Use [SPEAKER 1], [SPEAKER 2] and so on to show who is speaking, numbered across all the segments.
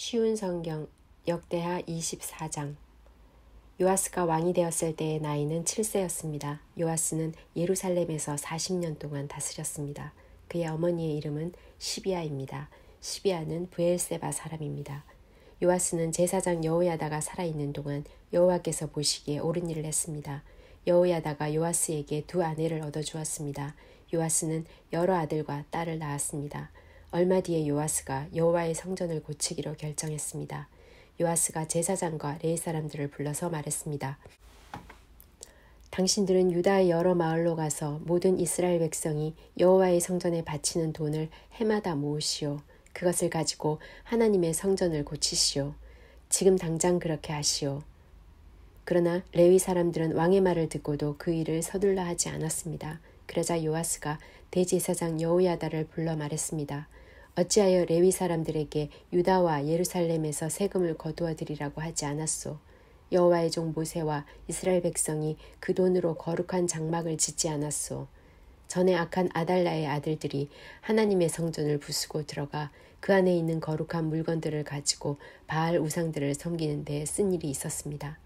[SPEAKER 1] 쉬운 성경 역대하 24장. 요아스가 왕이 되었을 때의 나이는 7세였습니다. 요아스는 예루살렘에서 40년 동안 다스렸습니다. 그의 어머니의 이름은 시비아입니다. 시비아는 브엘세바 사람입니다. 요아스는 제사장 여호야다가 살아있는 동안 여호와께서 보시기에 옳은 일을 했습니다. 여호야다가 요아스에게 두 아내를 얻어주었습니다. 요아스는 여러 아들과 딸을 낳았습니다. 얼마 뒤에 요아스가 여호와의 성전을 고치기로 결정했습니다. 요아스가 제사장과 레위 사람들을 불러서 말했습니다. 당신들은 유다의 여러 마을로 가서 모든 이스라엘 백성이 여호와의 성전에 바치는 돈을 해마다 모으시오. 그것을 가지고 하나님의 성전을 고치시오. 지금 당장 그렇게 하시오. 그러나 레위 사람들은 왕의 말을 듣고도 그 일을 서둘러 하지 않았습니다. 그러자 요아스가 대제사장 여호야다를 불러 말했습니다. 어찌하여 레위 사람들에게 유다와 예루살렘에서 세금을 거두어 드리라고 하지 않았소? 여호와의 종 모세와 이스라엘 백성이 그 돈으로 거룩한 장막을 짓지 않았소? 전에 악한 아달라의 아들들이 하나님의 성전을 부수고 들어가 그 안에 있는 거룩한 물건들을 가지고 바알 우상들을 섬기는 데 쓴 일이 있었습니다.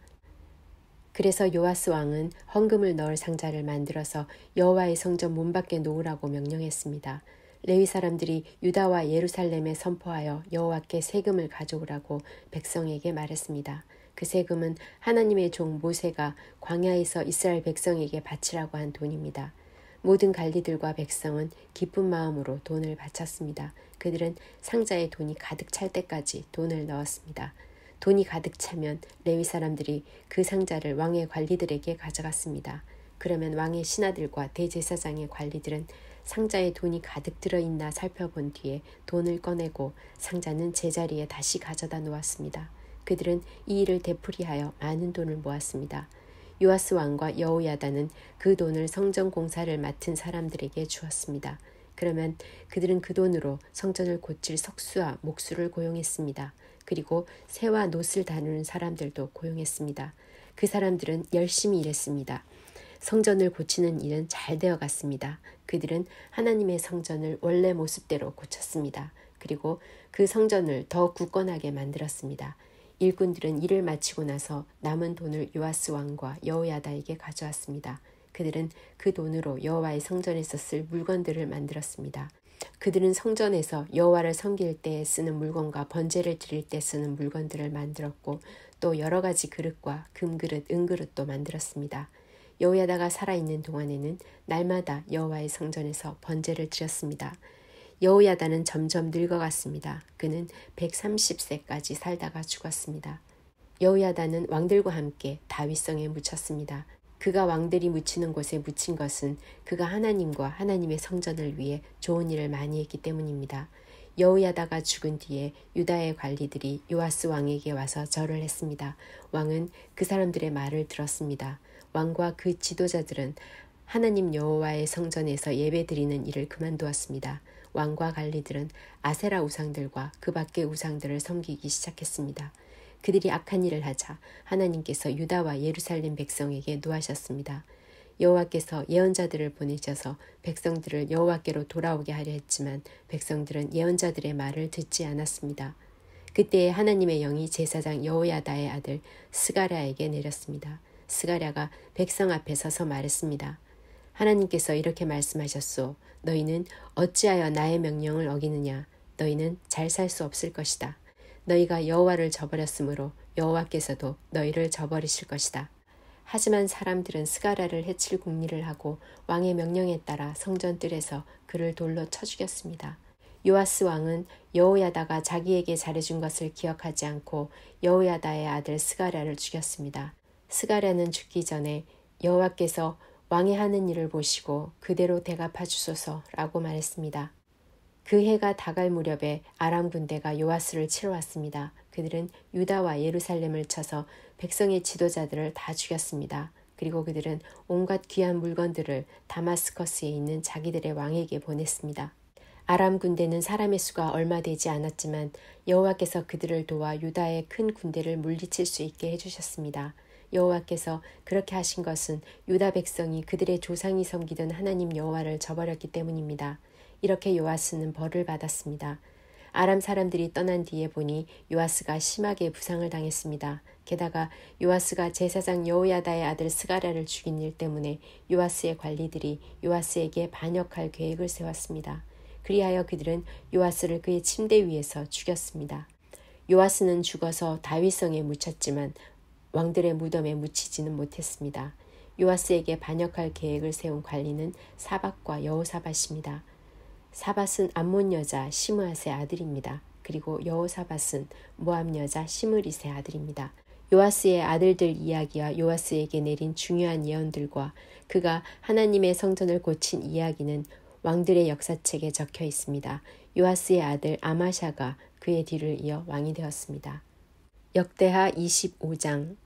[SPEAKER 1] 그래서 요아스 왕은 헌금을 넣을 상자를 만들어서 여호와의 성전 문 밖에 놓으라고 명령했습니다. 레위 사람들이 유다와 예루살렘에 선포하여 여호와께 세금을 가져오라고 백성에게 말했습니다. 그 세금은 하나님의 종 모세가 광야에서 이스라엘 백성에게 바치라고 한 돈입니다. 모든 관리들과 백성은 기쁜 마음으로 돈을 바쳤습니다. 그들은 상자에 돈이 가득 찰 때까지 돈을 넣었습니다. 돈이 가득 차면 레위 사람들이 그 상자를 왕의 관리들에게 가져갔습니다. 그러면 왕의 신하들과 대제사장의 관리들은 상자에 돈이 가득 들어있나 살펴본 뒤에 돈을 꺼내고 상자는 제자리에 다시 가져다 놓았습니다. 그들은 이 일을 되풀이하여 많은 돈을 모았습니다. 요아스 왕과 여호야다는 그 돈을 성전 공사를 맡은 사람들에게 주었습니다. 그러면 그들은 그 돈으로 성전을 고칠 석수와 목수를 고용했습니다. 그리고 새와 놋을 다루는 사람들도 고용했습니다. 그 사람들은 열심히 일했습니다. 성전을 고치는 일은 잘 되어 갔습니다. 그들은 하나님의 성전을 원래 모습대로 고쳤습니다. 그리고 그 성전을 더 굳건하게 만들었습니다. 일꾼들은 일을 마치고 나서 남은 돈을 요아스 왕과 여호야다에게 가져왔습니다. 그들은 그 돈으로 여호와의 성전에서 쓸 물건들을 만들었습니다. 그들은 성전에서 여호와를 섬길 때 쓰는 물건과 번제를 드릴 때 쓰는 물건들을 만들었고 또 여러 가지 그릇과 금그릇, 은그릇도 만들었습니다. 여호야다가 살아있는 동안에는 날마다 여호와의 성전에서 번제를 드렸습니다. 여호야다는 점점 늙어갔습니다. 그는 130세까지 살다가 죽었습니다. 여호야다는 왕들과 함께 다윗성에 묻혔습니다. 그가 왕들이 묻히는 곳에 묻힌 것은 그가 하나님과 하나님의 성전을 위해 좋은 일을 많이 했기 때문입니다. 여호야다가 죽은 뒤에 유다의 관리들이 요아스 왕에게 와서 절을 했습니다. 왕은 그 사람들의 말을 들었습니다. 왕과 그 지도자들은 하나님 여호와의 성전에서 예배드리는 일을 그만두었습니다. 왕과 관리들은 아세라 우상들과 그 밖의 우상들을 섬기기 시작했습니다. 그들이 악한 일을 하자 하나님께서 유다와 예루살렘 백성에게 노하셨습니다. 여호와께서 예언자들을 보내셔서 백성들을 여호와께로 돌아오게 하려 했지만 백성들은 예언자들의 말을 듣지 않았습니다. 그때에 하나님의 영이 제사장 여호야다의 아들 스가랴에게 내렸습니다. 스가랴가 백성 앞에 서서 말했습니다. 하나님께서 이렇게 말씀하셨소. 너희는 어찌하여 나의 명령을 어기느냐. 너희는 잘 살 수 없을 것이다. 너희가 여호와를 저버렸으므로 여호와께서도 너희를 저버리실 것이다. 하지만 사람들은 스가랴를 해칠 궁리를 하고 왕의 명령에 따라 성전 뜰에서 그를 돌로 쳐 죽였습니다. 요아스 왕은 여호야다가 자기에게 잘해준 것을 기억하지 않고 여호야다의 아들 스가랴를 죽였습니다. 스가랴는 죽기 전에 여호와께서 왕이 하는 일을 보시고 그대로 대갚아 주소서라고 말했습니다. 그 해가 다갈 무렵에 아람 군대가 요아스를 치러 왔습니다. 그들은 유다와 예루살렘을 쳐서 백성의 지도자들을 다 죽였습니다. 그리고 그들은 온갖 귀한 물건들을 다마스커스에 있는 자기들의 왕에게 보냈습니다. 아람 군대는 사람의 수가 얼마 되지 않았지만 여호와께서 그들을 도와 유다의 큰 군대를 물리칠 수 있게 해주셨습니다. 여호와께서 그렇게 하신 것은 유다 백성이 그들의 조상이 섬기던 하나님 여호와를 저버렸기 때문입니다. 이렇게 요아스는 벌을 받았습니다. 아람 사람들이 떠난 뒤에 보니 요아스가 심하게 부상을 당했습니다. 게다가 요아스가 제사장 여호야다의 아들 스가랴를 죽인 일 때문에 요아스의 관리들이 요아스에게 반역할 계획을 세웠습니다. 그리하여 그들은 요아스를 그의 침대 위에서 죽였습니다. 요아스는 죽어서 다윗성에 묻혔지만 왕들의 무덤에 묻히지는 못했습니다. 요아스에게 반역할 계획을 세운 관리는 사밧과 여호사밧입니다. 사밧은 암몬 여자 시므앗의 아들입니다. 그리고 여호사밧은 모압 여자 시므릿의 아들입니다. 요아스의 아들들 이야기와 요아스에게 내린 중요한 예언들과 그가 하나님의 성전을 고친 이야기는 왕들의 역사책에 적혀 있습니다. 요아스의 아들 아마샤가 그의 뒤를 이어 왕이 되었습니다. 역대하 25장.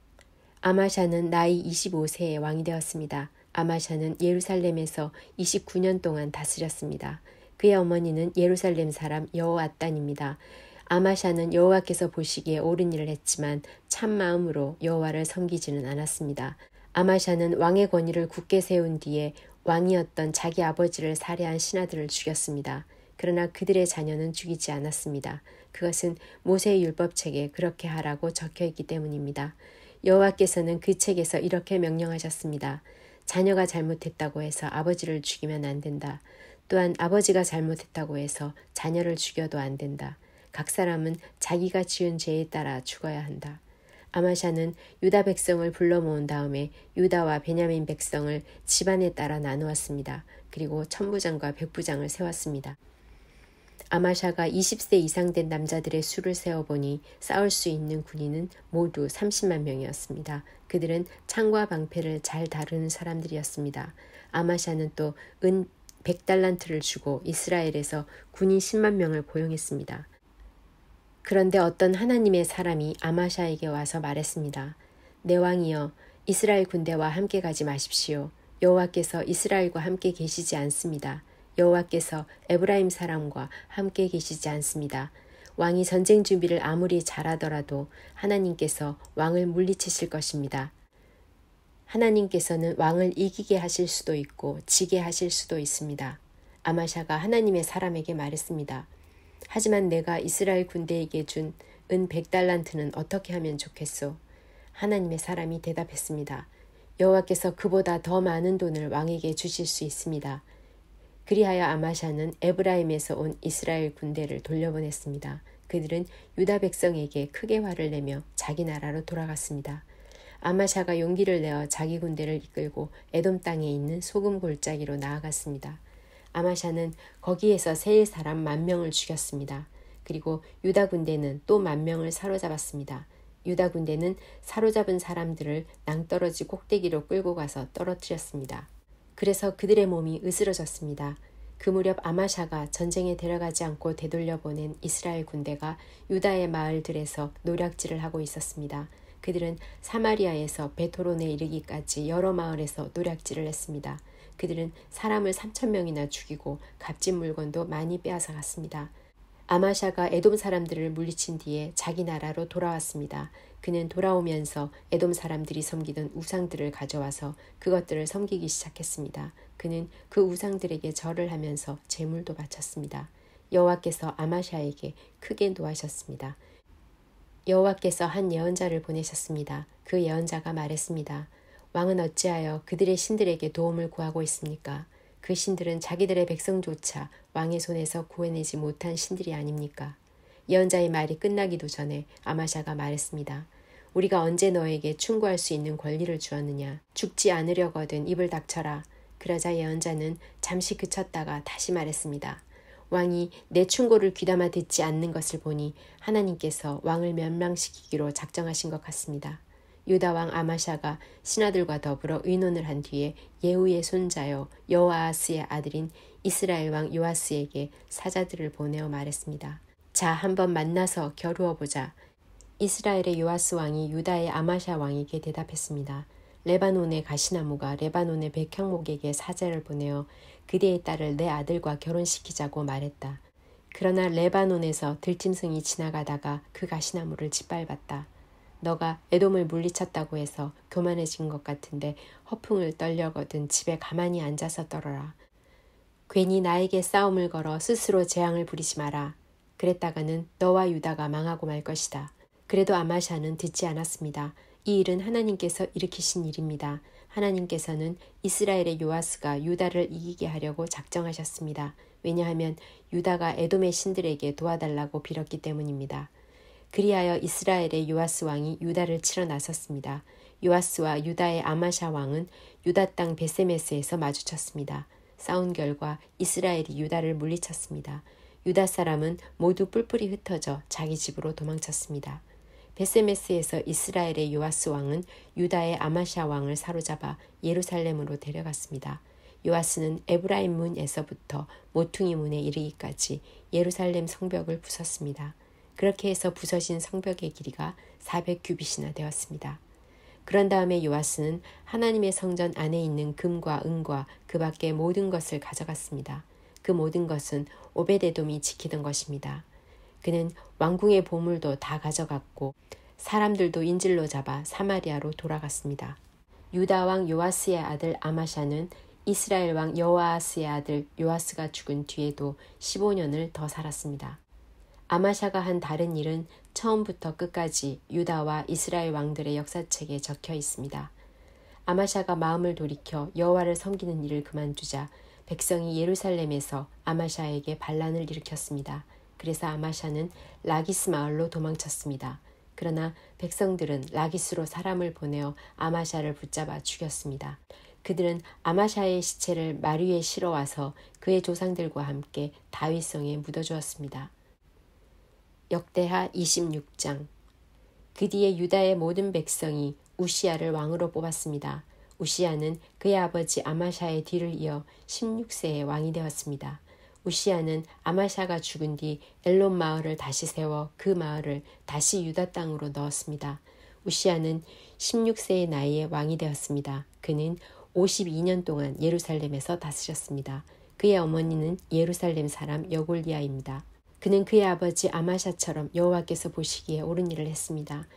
[SPEAKER 1] 아마샤는 나이 25세에 왕이 되었습니다. 아마샤는 예루살렘에서 29년 동안 다스렸습니다. 그의 어머니는 예루살렘 사람 여호앗단입니다. 아마샤는 여호와께서 보시기에 옳은 일을 했지만 참 마음으로 여호와를 섬기지는 않았습니다. 아마샤는 왕의 권위를 굳게 세운 뒤에 왕이었던 자기 아버지를 살해한 신하들을 죽였습니다. 그러나 그들의 자녀는 죽이지 않았습니다. 그것은 모세의 율법책에 그렇게 하라고 적혀 있기 때문입니다. 여호와께서는 그 책에서 이렇게 명령하셨습니다. 자녀가 잘못했다고 해서 아버지를 죽이면 안 된다. 또한 아버지가 잘못했다고 해서 자녀를 죽여도 안 된다. 각 사람은 자기가 지은 죄에 따라 죽어야 한다. 아마샤는 유다 백성을 불러 모은 다음에 유다와 베냐민 백성을 집안에 따라 나누었습니다. 그리고 천부장과 백부장을 세웠습니다. 아마샤가 20세 이상 된 남자들의 수를 세어보니 싸울 수 있는 군인은 모두 30만 명이었습니다. 그들은 창과 방패를 잘 다루는 사람들이었습니다. 아마샤는 또 은 100달란트를 주고 이스라엘에서 군인 10만 명을 고용했습니다. 그런데 어떤 하나님의 사람이 아마샤에게 와서 말했습니다. 내 왕이여, 이스라엘 군대와 함께 가지 마십시오. 여호와께서 이스라엘과 함께 계시지 않습니다. 여호와께서 에브라임 사람과 함께 계시지 않습니다. 왕이 전쟁 준비를 아무리 잘하더라도 하나님께서 왕을 물리치실 것입니다. 하나님께서는 왕을 이기게 하실 수도 있고 지게 하실 수도 있습니다. 아마샤가 하나님의 사람에게 말했습니다. 하지만 내가 이스라엘 군대에게 준 은 100달란트는 어떻게 하면 좋겠소? 하나님의 사람이 대답했습니다. 여호와께서 그보다 더 많은 돈을 왕에게 주실 수 있습니다. 그리하여 아마샤는 에브라임에서 온 이스라엘 군대를 돌려보냈습니다. 그들은 유다 백성에게 크게 화를 내며 자기 나라로 돌아갔습니다. 아마샤가 용기를 내어 자기 군대를 이끌고 에돔 땅에 있는 소금 골짜기로 나아갔습니다. 아마샤는 거기에서 세일 사람 10,000명을 죽였습니다. 그리고 유다 군대는 또 10,000명을 사로잡았습니다. 유다 군대는 사로잡은 사람들을 낭떠러지 꼭대기로 끌고 가서 떨어뜨렸습니다. 그래서 그들의 몸이 으스러졌습니다. 그 무렵 아마샤가 전쟁에 데려가지 않고 되돌려보낸 이스라엘 군대가 유다의 마을들에서 노략질을 하고 있었습니다. 그들은 사마리아에서 베토론에 이르기까지 여러 마을에서 노략질을 했습니다. 그들은 사람을 3,000명이나 죽이고 값진 물건도 많이 빼앗아갔습니다. 아마샤가 에돔 사람들을 물리친 뒤에 자기 나라로 돌아왔습니다. 그는 돌아오면서 에돔 사람들이 섬기던 우상들을 가져와서 그것들을 섬기기 시작했습니다. 그는 그 우상들에게 절을 하면서 제물도 바쳤습니다. 여호와께서 아마샤에게 크게 노하셨습니다. 여호와께서 한 예언자를 보내셨습니다. 그 예언자가 말했습니다. 왕은 어찌하여 그들의 신들에게 도움을 구하고 있습니까? 그 신들은 자기들의 백성조차 왕의 손에서 구해내지 못한 신들이 아닙니까? 예언자의 말이 끝나기도 전에 아마샤가 말했습니다. 우리가 언제 너에게 충고할 수 있는 권리를 주었느냐? 죽지 않으려거든 입을 닥쳐라. 그러자 예언자는 잠시 그쳤다가 다시 말했습니다. 왕이 내 충고를 귀담아 듣지 않는 것을 보니 하나님께서 왕을 멸망시키기로 작정하신 것 같습니다. 유다 왕 아마샤가 신하들과 더불어 의논을 한 뒤에 예후의 손자여 여호아하스의 아들인 이스라엘 왕 요아스에게 사자들을 보내어 말했습니다. 자, 한번 만나서 겨루어 보자. 이스라엘의 요아스 왕이 유다의 아마샤 왕에게 대답했습니다. 레바논의 가시나무가 레바논의 백향목에게 사자를 보내어 그대의 딸을 내 아들과 결혼시키자고 말했다. 그러나 레바논에서 들짐승이 지나가다가 그 가시나무를 짓밟았다. 너가 에돔을 물리쳤다고 해서 교만해진 것 같은데 허풍을 떨려거든 집에 가만히 앉아서 떨어라. 괜히 나에게 싸움을 걸어 스스로 재앙을 부리지 마라. 그랬다가는 너와 유다가 망하고 말 것이다. 그래도 아마샤는 듣지 않았습니다. 이 일은 하나님께서 일으키신 일입니다. 하나님께서는 이스라엘의 요아스가 유다를 이기게 하려고 작정하셨습니다. 왜냐하면 유다가 에돔의 신들에게 도와달라고 빌었기 때문입니다. 그리하여 이스라엘의 요아스 왕이 유다를 치러 나섰습니다. 요아스와 유다의 아마샤 왕은 유다 땅 베세메스에서 마주쳤습니다. 싸운 결과 이스라엘이 유다를 물리쳤습니다. 유다 사람은 모두 뿔뿔이 흩어져 자기 집으로 도망쳤습니다. 베세메스에서 이스라엘의 요아스 왕은 유다의 아마샤 왕을 사로잡아 예루살렘으로 데려갔습니다. 요아스는 에브라임 문에서부터 모퉁이 문에 이르기까지 예루살렘 성벽을 부쉈습니다. 그렇게 해서 부서진 성벽의 길이가 400규빗이나 되었습니다. 그런 다음에 요아스는 하나님의 성전 안에 있는 금과 은과 그 밖의 모든 것을 가져갔습니다. 그 모든 것은 오베데돔이 지키던 것입니다. 그는 왕궁의 보물도 다 가져갔고 사람들도 인질로 잡아 사마리아로 돌아갔습니다. 유다 왕 요아스의 아들 아마샤는 이스라엘 왕 여호아스의 아들 요아스가 죽은 뒤에도 15년을 더 살았습니다. 아마샤가 한 다른 일은 처음부터 끝까지 유다와 이스라엘 왕들의 역사책에 적혀 있습니다. 아마샤가 마음을 돌이켜 여호와를 섬기는 일을 그만두자 백성이 예루살렘에서 아마샤에게 반란을 일으켰습니다. 그래서 아마샤는 라기스 마을로 도망쳤습니다. 그러나 백성들은 라기스로 사람을 보내어 아마샤를 붙잡아 죽였습니다. 그들은 아마샤의 시체를 말 위에 실어와서 그의 조상들과 함께 다윗성에 묻어주었습니다. 역대하 26장. 그 뒤에 유다의 모든 백성이 우시야를 왕으로 뽑았습니다. 우시야는 그의 아버지 아마샤의 뒤를 이어 16세에 왕이 되었습니다. 우시야는 아마샤가 죽은 뒤 엘론 마을을 다시 세워 그 마을을 다시 유다 땅으로 넣었습니다. 우시야는 16세의 나이에 왕이 되었습니다. 그는 52년 동안 예루살렘에서 다스렸습니다. 그의 어머니는 예루살렘 사람 여골리아입니다. 그는 그의 아버지 아마샤처럼 여호와께서 보시기에 옳은 일을 했습니다.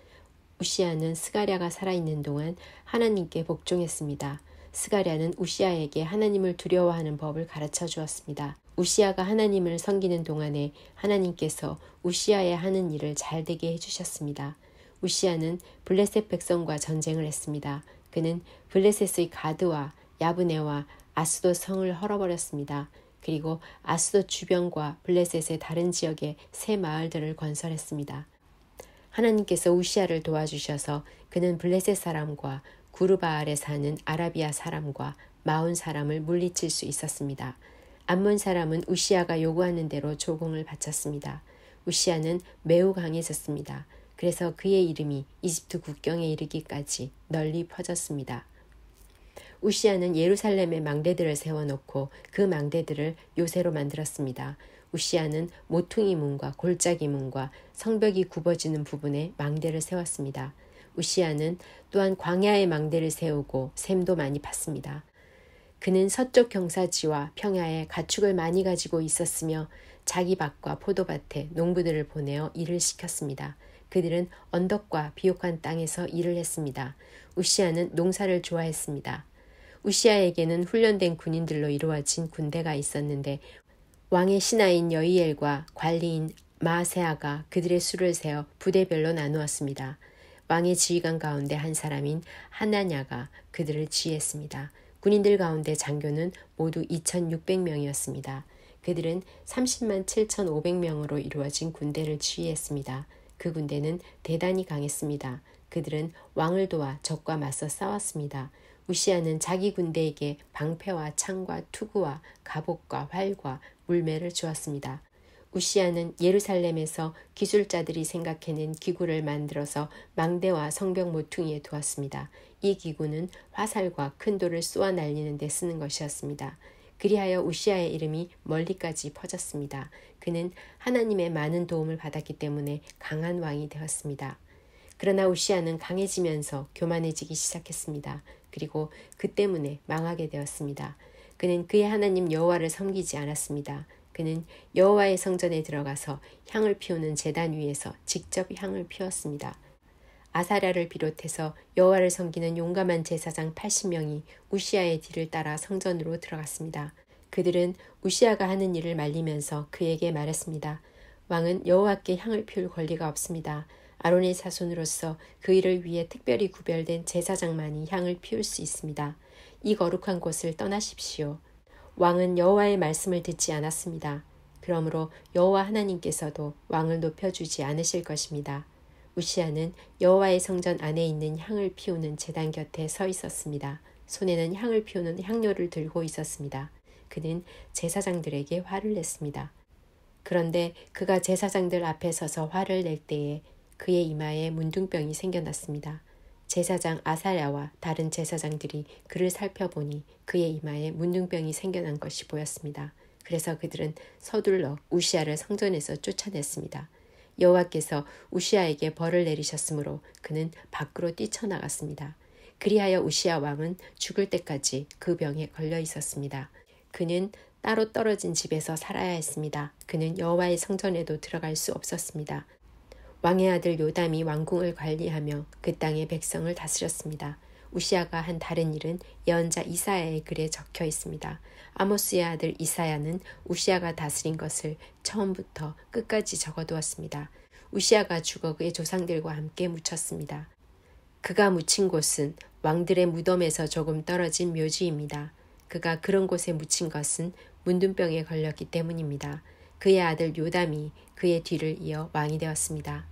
[SPEAKER 1] 우시야는 스가랴가 살아있는 동안 하나님께 복종했습니다. 스가랴는 우시야에게 하나님을 두려워하는 법을 가르쳐 주었습니다. 우시야가 하나님을 섬기는 동안에 하나님께서 우시야의 하는 일을 잘되게 해주셨습니다. 우시야는 블레셋 백성과 전쟁을 했습니다. 그는 블레셋의 가드와 야브네와 아스돗 성을 헐어버렸습니다. 그리고 아스돗 주변과 블레셋의 다른 지역에 새 마을들을 건설했습니다. 하나님께서 우시야를 도와주셔서 그는 블레셋 사람과 구르바알에 사는 아라비아 사람과 마온 사람을 물리칠 수 있었습니다. 암몬 사람은 우시야가 요구하는 대로 조공을 바쳤습니다. 우시야는 매우 강해졌습니다. 그래서 그의 이름이 이집트 국경에 이르기까지 널리 퍼졌습니다. 우시야는 예루살렘에 망대들을 세워놓고 그 망대들을 요새로 만들었습니다. 우시야는 모퉁이 문과 골짜기 문과 성벽이 굽어지는 부분에 망대를 세웠습니다. 우시야는 또한 광야에 망대를 세우고 샘도 많이 팠습니다. 그는 서쪽 경사지와 평야에 가축을 많이 가지고 있었으며 자기 밭과 포도밭에 농부들을 보내어 일을 시켰습니다. 그들은 언덕과 비옥한 땅에서 일을 했습니다. 우시야는 농사를 좋아했습니다. 우시야에게는 훈련된 군인들로 이루어진 군대가 있었는데 왕의 신하인 여이엘과 관리인 마아세아가 그들의 수를 세어 부대별로 나누었습니다. 왕의 지휘관 가운데 한 사람인 하나냐가 그들을 지휘했습니다. 군인들 가운데 장교는 모두 2,600명이었습니다. 그들은 30만 7,500명으로 이루어진 군대를 지휘했습니다. 그 군대는 대단히 강했습니다. 그들은 왕을 도와 적과 맞서 싸웠습니다. 우시야는 자기 군대에게 방패와 창과 투구와 갑옷과 활과 물매를 주었습니다. 우시야는 예루살렘에서 기술자들이 생각해낸 기구를 만들어서 망대와 성벽 모퉁이에 두었습니다. 이 기구는 화살과 큰 돌을 쏘아 날리는 데 쓰는 것이었습니다. 그리하여 우시야의 이름이 멀리까지 퍼졌습니다. 그는 하나님의 많은 도움을 받았기 때문에 강한 왕이 되었습니다. 그러나 우시야는 강해지면서 교만해지기 시작했습니다. 그리고 그 때문에 망하게 되었습니다. 그는 그의 하나님 여호와를 섬기지 않았습니다. 그는 여호와의 성전에 들어가서 향을 피우는 제단 위에서 직접 향을 피웠습니다. 아사랴를 비롯해서 여호와를 섬기는 용감한 제사장 80명이 우시야의 뒤를 따라 성전으로 들어갔습니다. 그들은 우시야가 하는 일을 말리면서 그에게 말했습니다. 왕은 여호와께 향을 피울 권리가 없습니다. 아론의 자손으로서 그 일을 위해 특별히 구별된 제사장만이 향을 피울 수 있습니다. 이 거룩한 곳을 떠나십시오. 왕은 여호와의 말씀을 듣지 않았습니다. 그러므로 여호와 하나님께서도 왕을 높여주지 않으실 것입니다. 우시아는 여호와의 성전 안에 있는 향을 피우는 제단 곁에 서 있었습니다. 손에는 향을 피우는 향료를 들고 있었습니다. 그는 제사장들에게 화를 냈습니다. 그런데 그가 제사장들 앞에 서서 화를 낼 때에 그의 이마에 문둥병이 생겨났습니다. 제사장 아사랴와 다른 제사장들이 그를 살펴보니 그의 이마에 문둥병이 생겨난 것이 보였습니다. 그래서 그들은 서둘러 우시아를 성전에서 쫓아냈습니다. 여호와께서 우시아에게 벌을 내리셨으므로 그는 밖으로 뛰쳐나갔습니다. 그리하여 우시아 왕은 죽을 때까지 그 병에 걸려 있었습니다. 그는 따로 떨어진 집에서 살아야 했습니다. 그는 여호와의 성전에도 들어갈 수 없었습니다. 왕의 아들 요담이 왕궁을 관리하며 그 땅의 백성을 다스렸습니다. 우시아가 한 다른 일은 예언자 이사야의 글에 적혀 있습니다. 아모스의 아들 이사야는 우시아가 다스린 것을 처음부터 끝까지 적어두었습니다. 우시아가 죽어 그의 조상들과 함께 묻혔습니다. 그가 묻힌 곳은 왕들의 무덤에서 조금 떨어진 묘지입니다. 그가 그런 곳에 묻힌 것은 문둥병에 걸렸기 때문입니다. 그의 아들 요담이 그의 뒤를 이어 왕이 되었습니다.